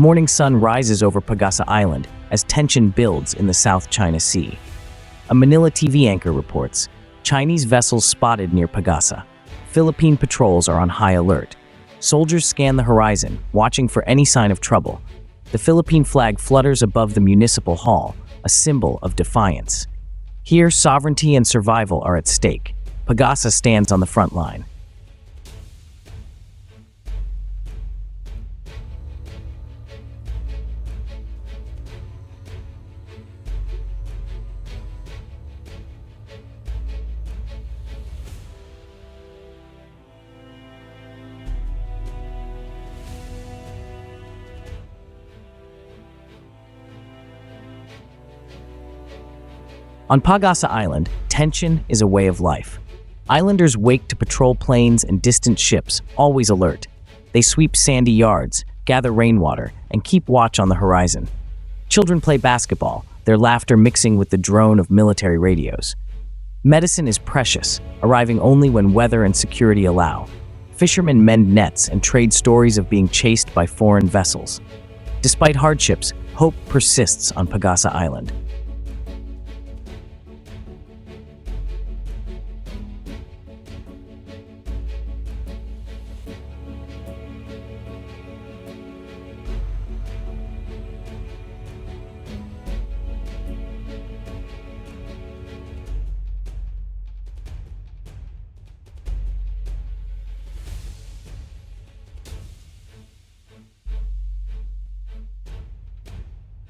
morning sun rises over Pag-asa Island as tension builds in the South China Sea. A Manila TV anchor reports, Chinese vessels spotted near Pag-asa. Philippine patrols are on high alert. Soldiers scan the horizon, watching for any sign of trouble. The Philippine flag flutters above the municipal hall, a symbol of defiance. Here, sovereignty and survival are at stake. Pag-asa stands on the front line. On Pag-asa Island, tension is a way of life. Islanders wake to patrol planes and distant ships, always alert. They sweep sandy yards, gather rainwater, and keep watch on the horizon. Children play basketball, their laughter mixing with the drone of military radios. Medicine is precious, arriving only when weather and security allow. Fishermen mend nets and trade stories of being chased by foreign vessels. Despite hardships, hope persists on Pag-asa Island.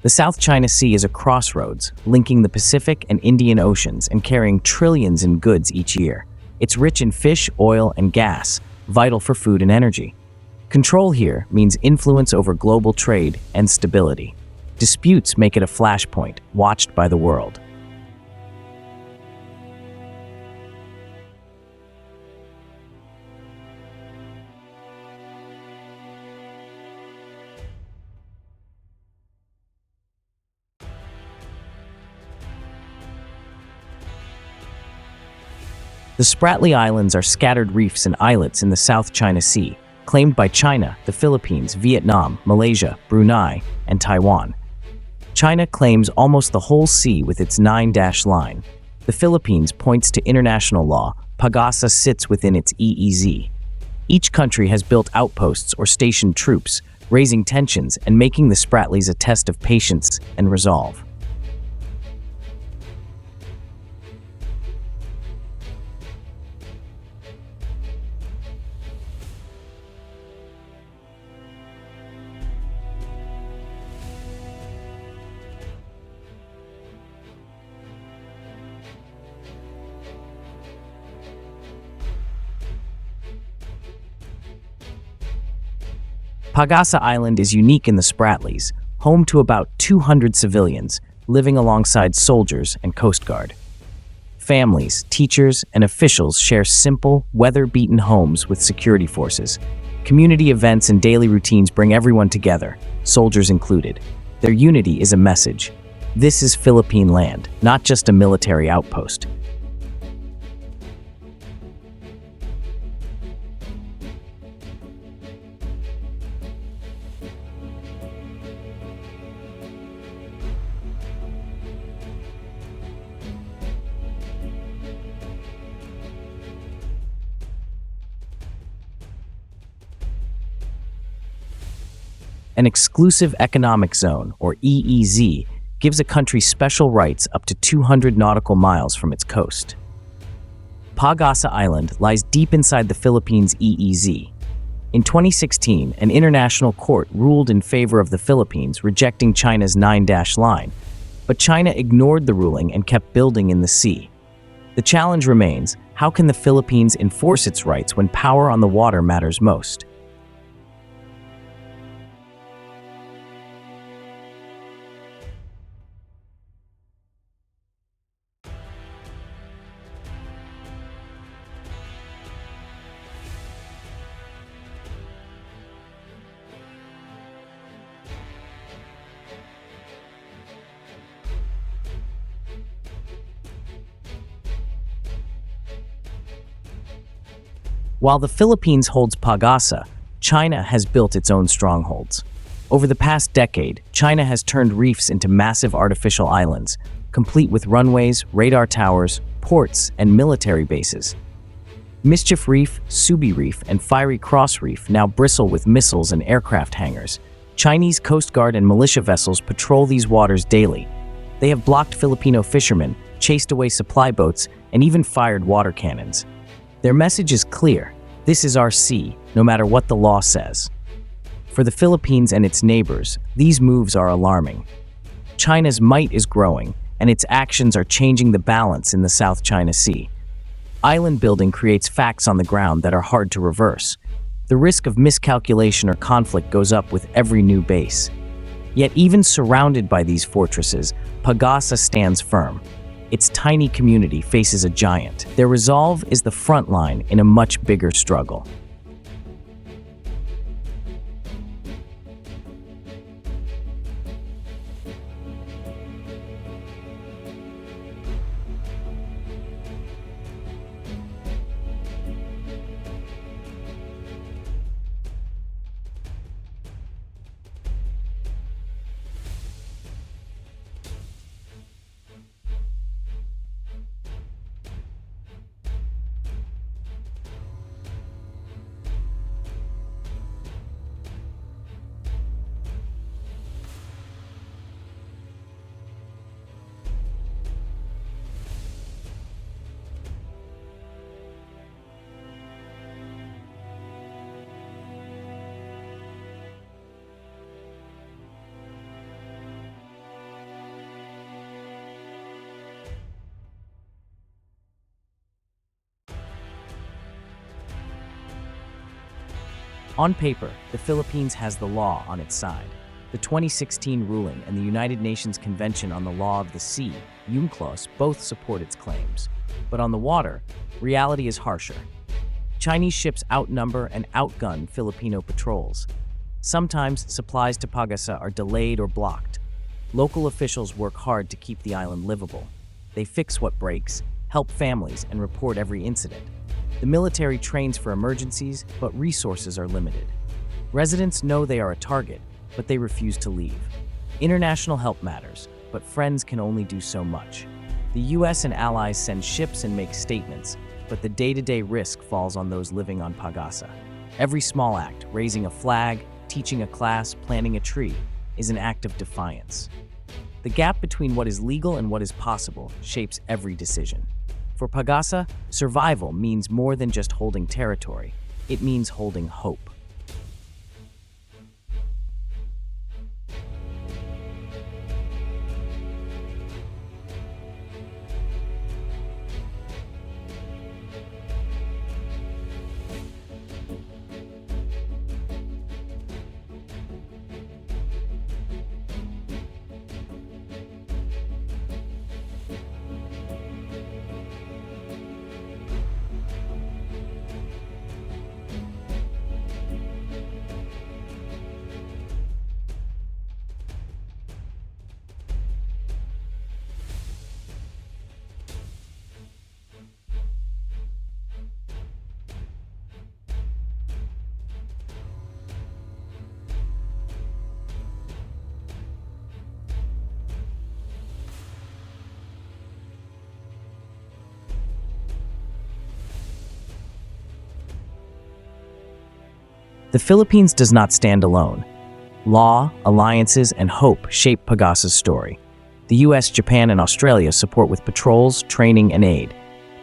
The South China Sea is a crossroads, linking the Pacific and Indian Oceans and carrying trillions in goods each year. It's rich in fish, oil, and gas, vital for food and energy. Control here means influence over global trade and stability. Disputes make it a flashpoint, watched by the world. The Spratly Islands are scattered reefs and islets in the South China Sea, claimed by China, the Philippines, Vietnam, Malaysia, Brunei, and Taiwan. China claims almost the whole sea with its 9-dash line. The Philippines points to international law. Pag-asa sits within its EEZ. Each country has built outposts or stationed troops, raising tensions and making the Spratlys a test of patience and resolve. Pag-asa Island is unique in the Spratlys, home to about 200 civilians, living alongside soldiers and Coast Guard. Families, teachers, and officials share simple, weather-beaten homes with security forces. Community events and daily routines bring everyone together, soldiers included. Their unity is a message. This is Philippine land, not just a military outpost. An exclusive economic zone, or EEZ, gives a country special rights up to 200 nautical miles from its coast. Pag-asa Island lies deep inside the Philippines' EEZ. In 2016, an international court ruled in favor of the Philippines, rejecting China's 9-dash line, but China ignored the ruling and kept building in the sea. The challenge remains, how can the Philippines enforce its rights when power on the water matters most? While the Philippines holds Pag-asa, China has built its own strongholds. Over the past decade, China has turned reefs into massive artificial islands, complete with runways, radar towers, ports, and military bases. Mischief Reef, Subi Reef, and Fiery Cross Reef now bristle with missiles and aircraft hangars. Chinese Coast Guard and militia vessels patrol these waters daily. They have blocked Filipino fishermen, chased away supply boats, and even fired water cannons. Their message is clear: this is our sea, no matter what the law says. For the Philippines and its neighbors, these moves are alarming. China's might is growing, and its actions are changing the balance in the South China Sea. Island building creates facts on the ground that are hard to reverse. The risk of miscalculation or conflict goes up with every new base. Yet even surrounded by these fortresses, Pag-asa stands firm. Its tiny community faces a giant. Their resolve is the front line in a much bigger struggle. On paper, the Philippines has the law on its side. The 2016 ruling and the United Nations Convention on the Law of the Sea, UNCLOS, both support its claims. But on the water, reality is harsher. Chinese ships outnumber and outgun Filipino patrols. Sometimes supplies to Pag-asa are delayed or blocked. Local officials work hard to keep the island livable. They fix what breaks, help families, and report every incident. The military trains for emergencies, but resources are limited. Residents know they are a target, but they refuse to leave. International help matters, but friends can only do so much. The US and allies send ships and make statements, but the day-to-day risk falls on those living on Pag-asa. Every small act, raising a flag, teaching a class, planting a tree, is an act of defiance. The gap between what is legal and what is possible shapes every decision. For Pag-asa, survival means more than just holding territory. It means holding hope. The Philippines does not stand alone. Law, alliances, and hope shape Pag-asa's story. The US, Japan, and Australia support with patrols, training, and aid.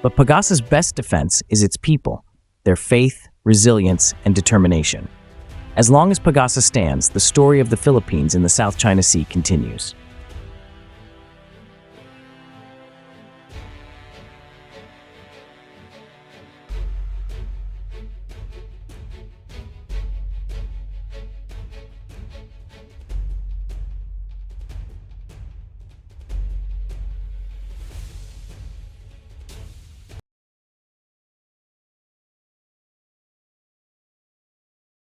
But Pag-asa's best defense is its people, their faith, resilience, and determination. As long as Pag-asa stands, the story of the Philippines in the South China Sea continues.